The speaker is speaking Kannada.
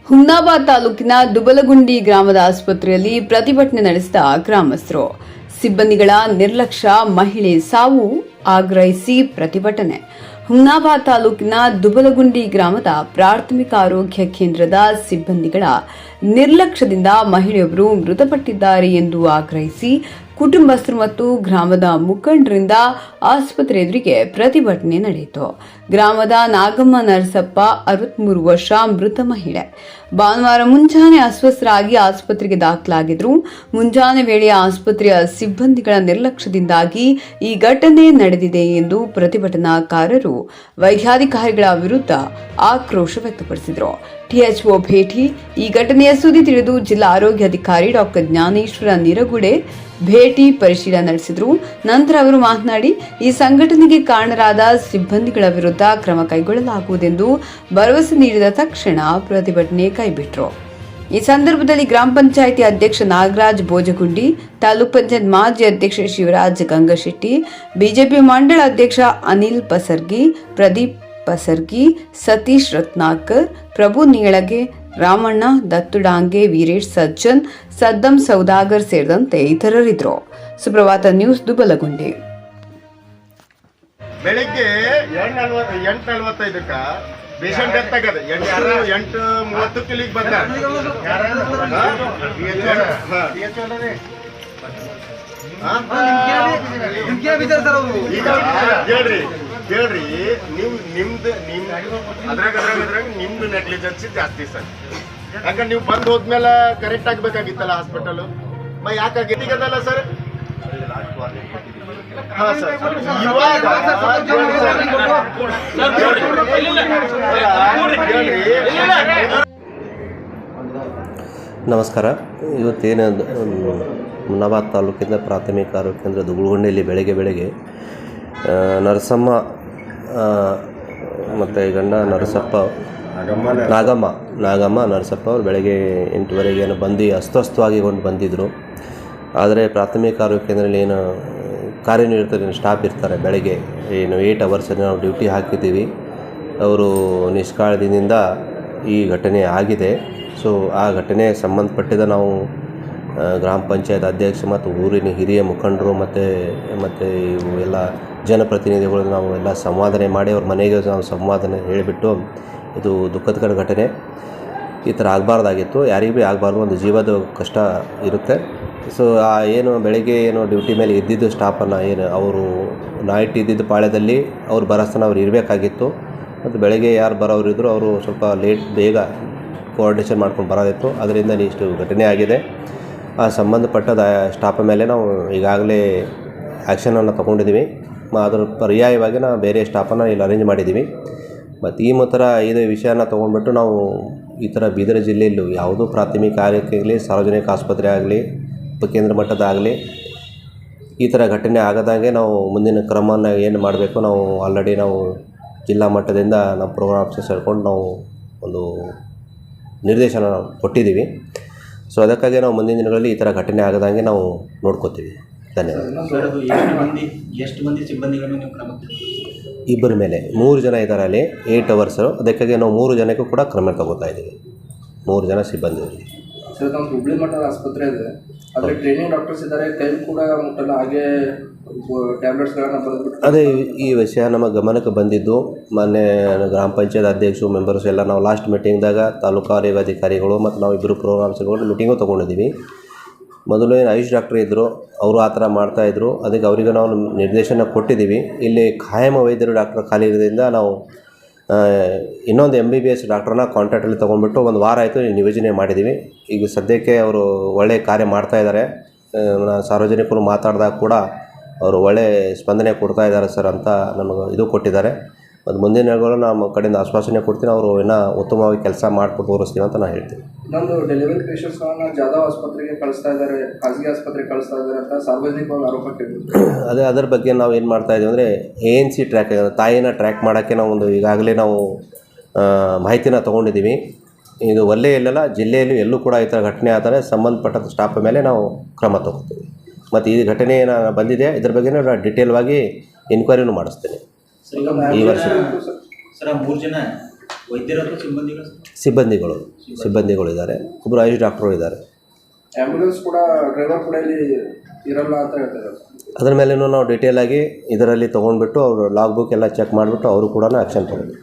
ಹುಮ್ನಾಬಾದ್ ತಾಲೂಕಿನ ದುಬಲಗುಂಡಿ ಗ್ರಾಮದ ಆಸ್ಪತ್ರೆಯಲ್ಲಿ ಪ್ರತಿಭಟನೆ ನಡೆಸಿದ ಗ್ರಾಮಸ್ಥರು. ಸಿಬ್ಬಂದಿಗಳ ನಿರ್ಲಕ್ಷ್ಯ, ಮಹಿಳೆ ಸಾವು ಆಗ್ರಹಿಸಿ ಪ್ರತಿಭಟನೆ. ಹುಮ್ನಾಬಾದ್ ತಾಲೂಕಿನ ದುಬಲಗುಂಡಿ ಗ್ರಾಮದ ಪ್ರಾಥಮಿಕ ಆರೋಗ್ಯ ಕೇಂದ್ರದ ಸಿಬ್ಬಂದಿಗಳ ನಿರ್ಲಕ್ಷ್ಯದಿಂದ ಮಹಿಳೆಯೊಬ್ಬರು ಮೃತಪಟ್ಟಿದ್ದಾರೆ ಎಂದು ಆಗ್ರಹಿಸಿ ಕುಟುಂಬಸ್ಥರು ಮತ್ತು ಗ್ರಾಮದ ಮುಖಂಡರಿಂದ ಆಸ್ಪತ್ರೆ ಎದುರಿಗೆ ಪ್ರತಿಭಟನೆ ನಡೆಯಿತು. ಗ್ರಾಮದ ನಾಗಮ್ಮ ನರಸಪ್ಪ 63 ವರ್ಷ ಮೃತ ಮಹಿಳೆ. ಭಾನುವಾರ ಮುಂಜಾನೆ ಅಸ್ವಸ್ಥರಾಗಿ ಆಸ್ಪತ್ರೆಗೆ ದಾಖಲಾಗಿದ್ರು. ಮುಂಜಾನೆ ವೇಳೆ ಆಸ್ಪತ್ರೆಯ ಸಿಬ್ಬಂದಿಗಳ ನಿರ್ಲಕ್ಷ್ಯದಿಂದಾಗಿ ಈ ಘಟನೆ ನಡೆದಿದೆ ಎಂದು ಪ್ರತಿಭಟನಾಕಾರರು ವೈದ್ಯಾಧಿಕಾರಿಗಳ ವಿರುದ್ಧ ಆಕ್ರೋಶ ವ್ಯಕ್ತಪಡಿಸಿದರು. ಟಿಎಚ್ಒ ಭೇಟಿ. ಈ ಘಟನೆಯ ಸುದ್ದಿ ತಿಳಿದು ಜಿಲ್ಲಾ ಆರೋಗ್ಯಾಧಿಕಾರಿ ಡಾಕ್ಟರ್ ಜ್ಞಾನೇಶ್ವರ ನಿರಗುಡೆ ಭೇಟಿ ಪರಿಶೀಲನೆ ನಡೆಸಿದರು. ನಂತರ ಅವರು ಮಾತನಾಡಿ, ಈ ಸಂಘಟನೆಗೆ ಕಾರಣರಾದ ಸಿಬ್ಬಂದಿಗಳ ವಿರುದ್ಧ ಕ್ರಮ ಕೈಗೊಳ್ಳಲಾಗುವುದೆಂದು ಭರವಸೆ ನೀಡಿದ ತಕ್ಷಣ ಪ್ರತಿಭಟನೆ ಕೈಬಿಟ್ಟರು. ಈ ಸಂದರ್ಭದಲ್ಲಿ ಗ್ರಾಮ ಪಂಚಾಯಿತಿ ಅಧ್ಯಕ್ಷ ನಾಗರಾಜ್ ಬೋಜಗುಂಡಿ, ತಾಲೂಕ್ ಪಂಚಾಯತ್ ಮಾಜಿ ಅಧ್ಯಕ್ಷ ಶಿವರಾಜ್ ಗಂಗಶೆಟ್ಟಿ, ಬಿಜೆಪಿ ಮಂಡಳ ಅಧ್ಯಕ್ಷ ಅನಿಲ್ ಪಸರ್ಗಿ, ಪ್ರದೀಪ್ ಪಸರ್ಗಿ, ಸತೀಶ್ ರತ್ನಾಕರ್, ಪ್ರಭು ನೀಳಗೆ, ರಾಮಣ್ಣ, ದತ್ತು ಡಾಂಗೆ, ವೀರೇಶ್ ಸಜ್ಜನ್, ಸದ್ದಂ ಸೌದಾಗರ್ ಸೇರಿದಂತೆ ಇತರರಿದ್ದರು. ಸುಪ್ರಭಾತ ನ್ಯೂಸ್, ದುಬಲಗುಂಡಿ. ಬೆಳಿಗ್ಗೆ 8:45 ಪೇಷಂಟ್ ಡೆತ್ ಆಗದ 8:30 ಇಲ್ಲಿಗೆ ಬಂದ ಕೇಳ್ರಿ ನೀವು ನಿಮ್ದು ಅದ್ರಾಗ ನಿಮ್ದು ನೆಗ್ಲಿಜೆನ್ಸಿ ಜಾಸ್ತಿ ಸರ್. ಯಾಕಂದ್ರೆ ನೀವು ಬಂದು ಹೋದ್ಮೇಲೆ ಕರೆಕ್ಟ್ ಆಗ್ಬೇಕಾಗಿತ್ತಲ್ಲ ಹಾಸ್ಪಿಟಲ್. ಯಾಕಾಗಿದ್ದಲ್ಲ ಸರ್? ಹಾ ಸರ್, ಇವಾಗ ನಮಸ್ಕಾರ. ಇವತ್ತೇನು ಹುಮ್ನಾಬಾದ್ ತಾಲೂಕಿನ ಪ್ರಾಥಮಿಕ ಆರೋಗ್ಯ ಕೇಂದ್ರ ದುಬಲಗುಂಡಿಯಲ್ಲಿ ಬೆಳಗ್ಗೆ ನರಸಮ್ಮ ಮತ್ತು ಗಂಡ ನರಸಪ್ಪ ನಾಗಮ್ಮ ನರಸಪ್ಪ ಅವರು ಬೆಳಗ್ಗೆ 8:30 ಏನು ಬಂದು ಅಸ್ವಸ್ಥವಾಗಿ ಬಂದಿದ್ದರು. ಆದರೆ ಪ್ರಾಥಮಿಕ ಆರೋಗ್ಯ ಕೇಂದ್ರದಲ್ಲಿ ಏನು ಕಾರ್ಯನಿರತ ಸ್ಟಾಫ್ ಇರ್ತಾರೆ, ಬೆಳಗ್ಗೆ 8 ಅವರ್ಸ್ ನಾವು ಡ್ಯೂಟಿ ಹಾಕಿದ್ದೀವಿ. ಅವರು ನಿಷ್ಕಾಳಜಿಯಿಂದ ಈ ಘಟನೆ ಆಗಿದೆ. ಸೊ ಆ ಘಟನೆ ಸಂಬಂಧಪಟ್ಟಿದ ನಾವು ಗ್ರಾಮ ಪಂಚಾಯತ್ ಅಧ್ಯಕ್ಷ ಮತ್ತು ಊರಿನ ಹಿರಿಯ ಮುಖಂಡರು ಮತ್ತು ಇವು ಎಲ್ಲ ಜನಪ್ರತಿನಿಧಿಗಳು ನಾವು ಎಲ್ಲ ಸಂವಾದನೆ ಮಾಡಿ ಅವ್ರ ಮನೆಗೆ ನಾವು ಸಂವಾದನೆ ಹೇಳಿಬಿಟ್ಟು, ಇದು ದುಃಖದ ಘಟನೆ, ಈ ಥರ ಆಗಬಾರ್ದಾಗಿತ್ತು, ಯಾರಿಗೂ ಭೀ ಆಗಬಾರ್ದು, ಒಂದು ಜೀವದ ಕಷ್ಟ ಇರುತ್ತೆ. ಸೊ ಏನು ಬೆಳಗ್ಗೆ ಡ್ಯೂಟಿ ಮೇಲೆ ಇದ್ದಿದ್ದು ಸ್ಟಾಫನ್ನು ಅವರು ನೈಟ್ ಇದ್ದಿದ್ದು ಪಾಳ್ಯದಲ್ಲಿ ಅವ್ರು ಬರೋಸ್ತನ ಅವ್ರು ಇರಬೇಕಾಗಿತ್ತು. ಮತ್ತು ಬೆಳಗ್ಗೆ ಯಾರು ಬರೋರಿದ್ರು ಅವರು ಸ್ವಲ್ಪ ಬೇಗ ಕೋಆರ್ಡಿನೇಷನ್ ಮಾಡ್ಕೊಂಡು ಬರೋದಿತ್ತು. ಅದರಿಂದ ಇಷ್ಟು ಘಟನೆ ಆಗಿದೆ. ಆ ಸಂಬಂಧಪಟ್ಟದ ಸ್ಟಾಫ್ ಮೇಲೆ ನಾವು ಈಗಾಗಲೇ ಆ್ಯಕ್ಷನನ್ನು ತೊಗೊಂಡಿದ್ದೀವಿ. ಅದರ ಪರ್ಯಾಯವಾಗಿ ನಾವು ಬೇರೆ ಸ್ಟಾಫನ್ನು ಇಲ್ಲಿ ಅರೇಂಜ್ ಮಾಡಿದ್ದೀವಿ. ಮತ್ತು ಈ ಥರ ಇದು ವಿಷಯನ ತೊಗೊಂಡ್ಬಿಟ್ಟು ನಾವು ಈ ಥರ ಬೀದರ್ ಜಿಲ್ಲೆಯಲ್ಲೂ ಯಾವುದೂ ಪ್ರಾಥಮಿಕ ಆರೋಗ್ಯ ಆಗಲಿ, ಸಾರ್ವಜನಿಕ ಆಸ್ಪತ್ರೆ ಆಗಲಿ, ಉಪಕೇಂದ್ರ ಮಟ್ಟದಾಗಲಿ ಈ ಥರ ಘಟನೆ ಆಗದಾಗೆ ನಾವು ಮುಂದಿನ ಕ್ರಮವನ್ನು ಏನು ಮಾಡಬೇಕು ನಾವು ಆಲ್ರೆಡಿ ನಾವು ಜಿಲ್ಲಾ ಮಟ್ಟದಿಂದ ನಮ್ಮ ಪ್ರೋಗ್ರಾಮ್ ಆಫೀಸರ್ ಸೇರ್ಕೊಂಡು ನಾವು ಒಂದು ನಿರ್ದೇಶನ ಕೊಟ್ಟಿದ್ದೀವಿ. ಸೊ ಅದಕ್ಕಾಗಿ ನಾವು ಮುಂದಿನ ದಿನಗಳಲ್ಲಿ ಈ ಥರ ಘಟನೆ ಆಗದಂಗೆ ನಾವು ನೋಡ್ಕೋತೀವಿ. ಧನ್ಯವಾದ. ಇಬ್ಬರ ಮೇಲೆ 3 ಜನ ಇದ್ದಾರೆ ಅಲ್ಲಿ 8 ಅವರ್ಸು. ಅದಕ್ಕಾಗಿ ನಾವು 3 ಜನಕ್ಕೂ ಕೂಡ ಕ್ರಮ ತಗೋತಾ ಇದ್ದೀವಿ. 3 ಜನ ಸಿಬ್ಬಂದಿ. ಸರ್, ನಮ್ಮ ಹುಬ್ಳಿ ಮಟ್ಟದ ಆಸ್ಪತ್ರೆ ಇದೆ, ಆದರೆ ಟ್ರೈನಿಂಗ್ ಡಾಕ್ಟರ್ಸ್ ಇದ್ದಾರೆ, ಕೈ ಕೂಡ ಮುಟ್ಟಲ್ಲ, ಹಾಗೆ ಟ್ಯಾಬ್ಲೆಟ್ಸ್ಗಳನ್ನು ಬರೆದ್ಬಿಟ್ಟು. ಅದೇ ಈ ವಿಷಯ ನಮ್ಮ ಗಮನಕ್ಕೆ ಬಂದಿದ್ದು ಮೊನ್ನೆ ಗ್ರಾಮ ಪಂಚಾಯತ್ ಅಧ್ಯಕ್ಷರು ಮೆಂಬರ್ಸ್ ಎಲ್ಲ ನಾವು ಲಾಸ್ಟ್ ಮೀಟಿಂಗ್ದಾಗ ತಾಲೂಕು ಆರೋಗ್ಯಾಧಿಕಾರಿಗಳು ಮತ್ತು ನಾವು ಇಬ್ಬರು ಪ್ರೋಗ್ರಾಮ್ಸ್ಗಳು ಮೀಟಿಂಗು ತೊಗೊಂಡಿದ್ದೀವಿ. ಮೊದಲು ಏನು ಆಯುಷ್ ಡಾಕ್ಟ್ರ್ ಇದ್ದರು, ಅವರು ಆ ಥರ ಮಾಡ್ತಾಯಿದ್ರು. ಅದಕ್ಕೆ ಅವರಿಗೆ ನಾವು ನಿರ್ದೇಶನ ಕೊಟ್ಟಿದ್ದೀವಿ. ಇಲ್ಲಿ ಖಾಯಂ ವೈದ್ಯರು ಡಾಕ್ಟ್ರ್ ಖಾಲಿ ಇರೋದ್ರಿಂದ ನಾವು ಇನ್ನೊಂದು MBBS ಡಾಕ್ಟ್ರನ್ನ ಕಾಂಟ್ಯಾಕ್ಟಲ್ಲಿ ತೊಗೊಂಡ್ಬಿಟ್ಟು 1 ವಾರ ಆಯಿತು ನಿಯೋಜನೆ ಮಾಡಿದ್ದೀವಿ. ಈಗ ಸದ್ಯಕ್ಕೆ ಅವರು ಒಳ್ಳೆಯ ಕಾರ್ಯ ಮಾಡ್ತಾಯಿದ್ದಾರೆ. ಸಾರ್ವಜನಿಕರು ಮಾತಾಡಿದಾಗ ಕೂಡ ಅವರು ಒಳ್ಳೆಯ ಸ್ಪಂದನೆ ಕೊಡ್ತಾ ಇದ್ದಾರೆ ಸರ್ ಅಂತ ನಮಗೆ ಇದು ಕೊಟ್ಟಿದ್ದಾರೆ. ಮತ್ತು ಮುಂದಿನ ದಿನಗಳು ನಮ್ಮ ಕಡೆಯಿಂದ ಆಶ್ವಾಸನೆ ಕೊಡ್ತೀನಿ, ಅವರು ಇನ್ನೂ ಉತ್ತಮವಾಗಿ ಕೆಲಸ ಮಾಡಿಕೊಟ್ಟು ತೋರಿಸ್ತೀವಿ ಅಂತ ನಾನು ಹೇಳ್ತೀನಿ. ಇನ್ನೊಂದು ಡೆಲಿವರಿ ಪೇಷಂಟ್ಸ್ಗಳನ್ನು ಜಾಧವ್ ಆಸ್ಪತ್ರೆಗೆ ಕಳಿಸ್ತಾ ಇದ್ದಾರೆ, ಖಾಸಗಿ ಆಸ್ಪತ್ರೆಗೆ ಕಳಿಸ್ತಾ ಇದ್ದಾರೆ ಅಂತ ಸಾರ್ವಜನಿಕವಾಗಿ ಆರೋಪ ಕೇಳಿದ್ರು. ಅದರ ಬಗ್ಗೆ ನಾವು ಏನು ಮಾಡ್ತಾಯಿದ್ದೀವಿ ಅಂದರೆ ANC ಟ್ರ್ಯಾಕ್, ತಾಯಿನ ಟ್ರ್ಯಾಕ್ ಮಾಡೋಕ್ಕೆ ನಾವು ಈಗಾಗಲೇ ನಾವು ಮಾಹಿತಿನ ತೊಗೊಂಡಿದ್ದೀವಿ. ಇದು ವಲಯಲ್ಲೆಲ್ಲ ಜಿಲ್ಲೆಯಲ್ಲಿ ಎಲ್ಲೂ ಕೂಡ ಈ ಥರ ಘಟನೆ ಆದರೆ ಸಂಬಂಧಪಟ್ಟ ಸ್ಟಾಫ್ ಮೇಲೆ ನಾವು ಕ್ರಮ ತಗೋತೀವಿ. ಮತ್ತು ಈ ಘಟನೆ ಏನು ಬಂದಿದೆ ಇದ್ರ ಬಗ್ಗೆ ನಾನು ಡಿಟೇಲ್ವಾಗಿ ಎನ್ಕ್ವೈರಿನೂ ಮಾಡಿಸ್ತೇನೆ ಈ ವರ್ಷ. ಸರ್, 3 ಜನ ವೈದ್ಯರು ಸಿಬ್ಬಂದಿಗಳು ಸಿಬ್ಬಂದಿಗಳು ಇದ್ದಾರೆ, ಒಬ್ಬರು ಆಯುಷ್ ಡಾಕ್ಟ್ರು ಇದ್ದಾರೆ. ಆ್ಯಂಬುಲೆನ್ಸ್ ಕೂಡ ಡ್ರೈವರ್ ಕೂಡ ಇಲ್ಲಿ ಇರಲ್ಲ ಅಂತ ಹೇಳ್ತಾರೆ. ಅದರ ಮೇಲೂ ನಾವು ಡೀಟೇಲಾಗಿ ಇದರಲ್ಲಿ ತೊಗೊಂಡ್ಬಿಟ್ಟು ಅವರು ಲಾಗ್ ಬುಕ್ ಎಲ್ಲ ಚೆಕ್ ಮಾಡಿಬಿಟ್ಟು ಅವರು ಕೂಡ ಆ್ಯಕ್ಷನ್ ತೊಗೊಂಡು